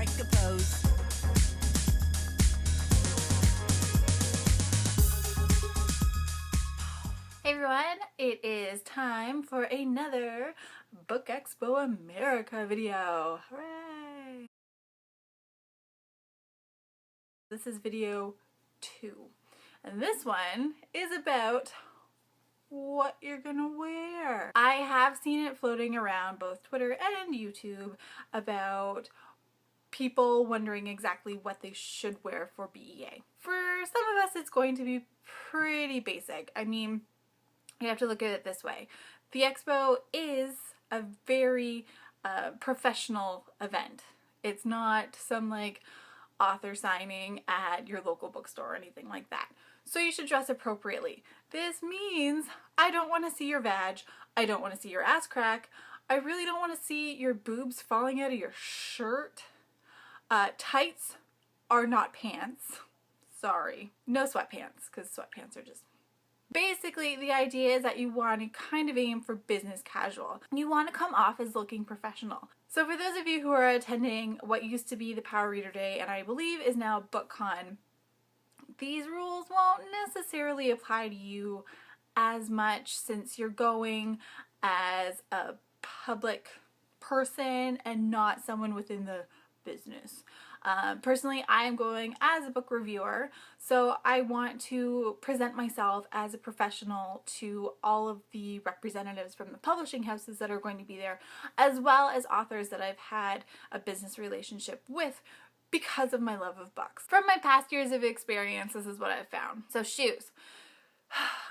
strike a pose. Hey everyone, it is time for another Book Expo America video. Hooray! This is video 2, and this one is about what you're gonna wear. I have seen it floating around both Twitter and YouTube about people wondering exactly what they should wear for BEA. For some of us, it's going to be pretty basic. I mean, you have to look at it this way. The Expo is a very professional event. It's not some like author signing at your local bookstore or anything like that. So you should dress appropriately. This means I don't want to see your vag. I don't want to see your ass crack. I really don't want to see your boobs falling out of your shirt. Tights are not pants. Sorry. No sweatpants, because sweatpants are just... Basically, the idea is that you want to kind of aim for business casual. You want to come off as looking professional. So for those of you who are attending what used to be the Power Reader Day, and I believe is now BookCon, these rules won't necessarily apply to you as much since you're going as a public person and not someone within the business. Personally, I am going as a book reviewer, so I want to present myself as a professional to all of the representatives from the publishing houses that are going to be there, as well as authors that I've had a business relationship with because of my love of books. From my past years of experience, this is what I've found. So shoes.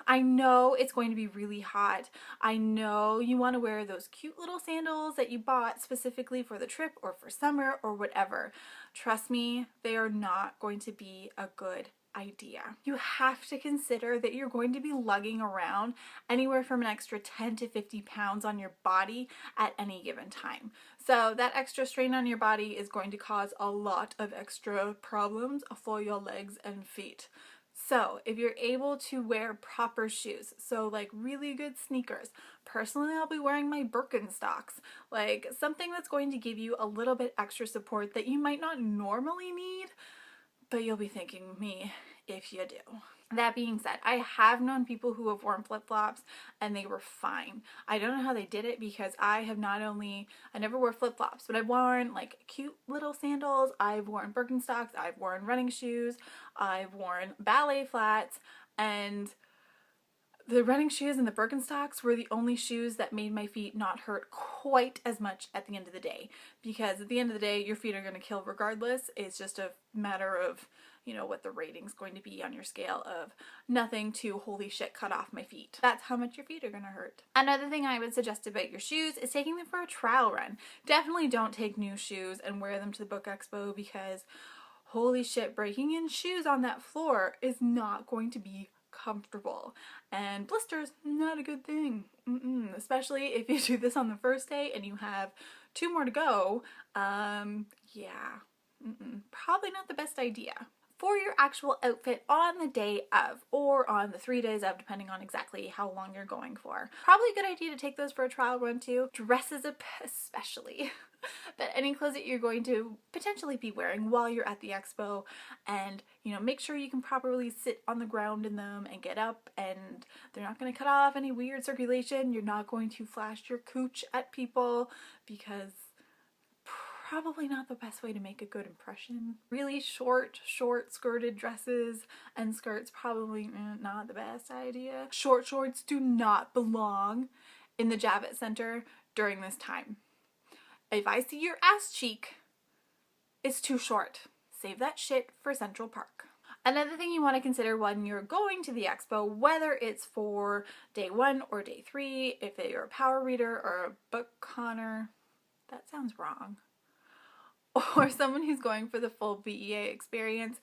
I know it's going to be really hot. I know you want to wear those cute little sandals that you bought specifically for the trip or for summer or whatever. Trust me, they are not going to be a good idea. You have to consider that you're going to be lugging around anywhere from an extra 10 to 50 pounds on your body at any given time. So that extra strain on your body is going to cause a lot of extra problems for your legs and feet. So if you're able to wear proper shoes, so like really good sneakers, personally I'll be wearing my Birkenstocks, like something that's going to give you a little bit extra support that you might not normally need, but you'll be thanking me if you do. That being said, I have known people who have worn flip-flops and they were fine. I don't know how they did it because I never wore flip-flops, but I've worn like cute little sandals, I've worn Birkenstocks, I've worn running shoes, I've worn ballet flats, and the running shoes and the Birkenstocks were the only shoes that made my feet not hurt quite as much at the end of the day. Because at the end of the day, your feet are going to kill regardless. It's just a matter of, you know, what the rating's going to be on your scale of nothing to holy shit, cut off my feet. That's how much your feet are going to hurt. Another thing I would suggest about your shoes is taking them for a trial run. Definitely don't take new shoes and wear them to the Book Expo because holy shit, breaking in shoes on that floor is not going to be comfortable, and blisters, not a good thing. Especially if you do this on the first day and you have 2 more to go. Yeah, probably not the best idea. For your actual outfit on the day of or on the 3 days of, depending on exactly how long you're going for, probably a good idea to take those for a trial run too. Dresses especially. But any clothes that you're going to potentially be wearing while you're at the expo, and you know, make sure you can properly sit on the ground in them and get up, and they're not going to cut off any weird circulation. You're not going to flash your cooch at people because probably not the best way to make a good impression. Really short skirted dresses and skirts, probably not the best idea. Short shorts do not belong in the Javits Center during this time. If I see your ass cheek, it's too short. Save that shit for Central Park. Another thing you want to consider when you're going to the expo, whether it's for day 1 or day 3, if you're a power reader or a book conner, that sounds wrong, or someone who's going for the full BEA experience,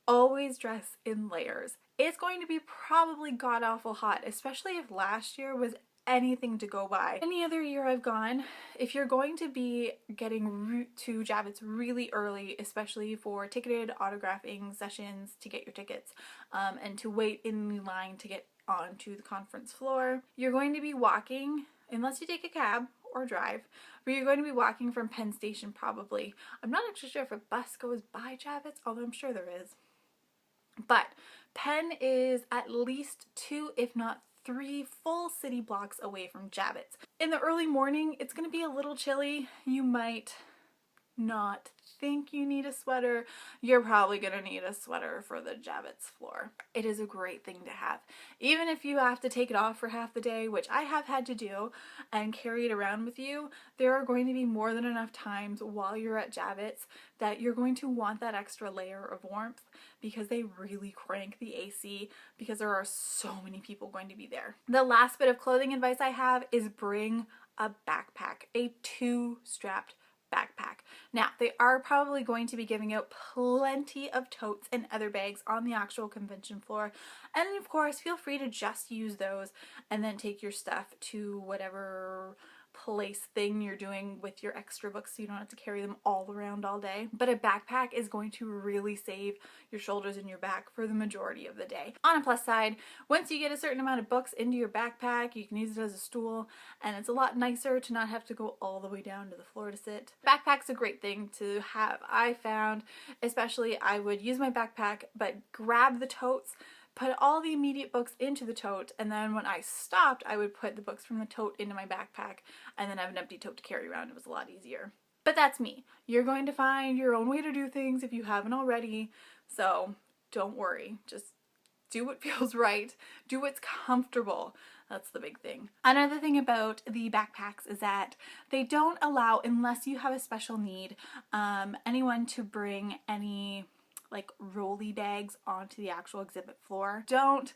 always dress in layers. It's going to be probably god-awful hot, especially if last year was anything to go by. Any other year I've gone, if you're going to be getting to Javits really early, especially for ticketed autographing sessions to get your tickets, and to wait in the line to get onto the conference floor, you're going to be walking, unless you take a cab or drive, but you're going to be walking from Penn Station probably. I'm not actually sure if a bus goes by Javits, although I'm sure there is. But Penn is at least 2, if not 3 full city blocks away from Javits. In the early morning, it's going to be a little chilly. You might not think you need a sweater. You're probably going to need a sweater for the Javits floor. It is a great thing to have. Even if you have to take it off for half the day, which I have had to do, and carry it around with you, there are going to be more than enough times while you're at Javits that you're going to want that extra layer of warmth, because they really crank the AC because there are so many people going to be there. The last bit of clothing advice I have is bring a backpack, a 2-strapped backpack. Now, they are probably going to be giving out plenty of totes and other bags on the actual convention floor, and of course feel free to just use those and then take your stuff to whatever place thing you're doing with your extra books so you don't have to carry them all around all day. But a backpack is going to really save your shoulders and your back for the majority of the day. On a plus side, once you get a certain amount of books into your backpack, you can use it as a stool, and it's a lot nicer to not have to go all the way down to the floor to sit. Backpack's a great thing to have. I found, especially, I would use my backpack but grab the totes, put all the immediate books into the tote, and then when I stopped, I would put the books from the tote into my backpack and then have an empty tote to carry around. It was a lot easier. But that's me. You're going to find your own way to do things if you haven't already, so don't worry. Just do what feels right. Do what's comfortable. That's the big thing. Another thing about the backpacks is that they don't allow, unless you have a special need, anyone to bring any like rolly bags onto the actual exhibit floor. Don't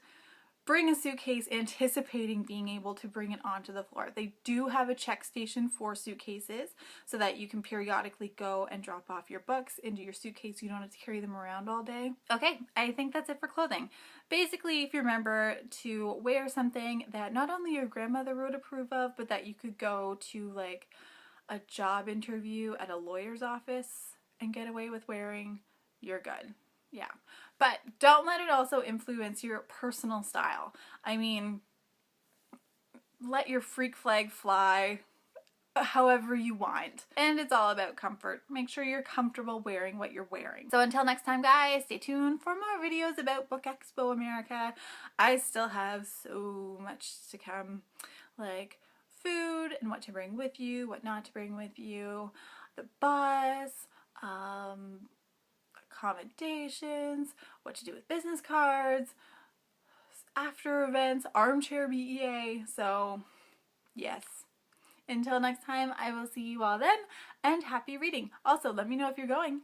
bring a suitcase anticipating being able to bring it onto the floor. They do have a check station for suitcases so that you can periodically go and drop off your books into your suitcase so you don't have to carry them around all day. Okay, I think that's it for clothing. Basically, if you remember to wear something that not only your grandmother would approve of, but that you could go to like a job interview at a lawyer's office and get away with wearing, you're good. Yeah. But don't let it also influence your personal style. I mean, let your freak flag fly however you want. And it's all about comfort. Make sure you're comfortable wearing what you're wearing. So until next time, guys, stay tuned for more videos about Book Expo America. I still have so much to come, like food and what to bring with you, what not to bring with you, the bus, accommodations, what to do with business cards, after events, armchair BEA. So yes, until next time, I will see you all then, and happy reading. Also, let me know if you're going.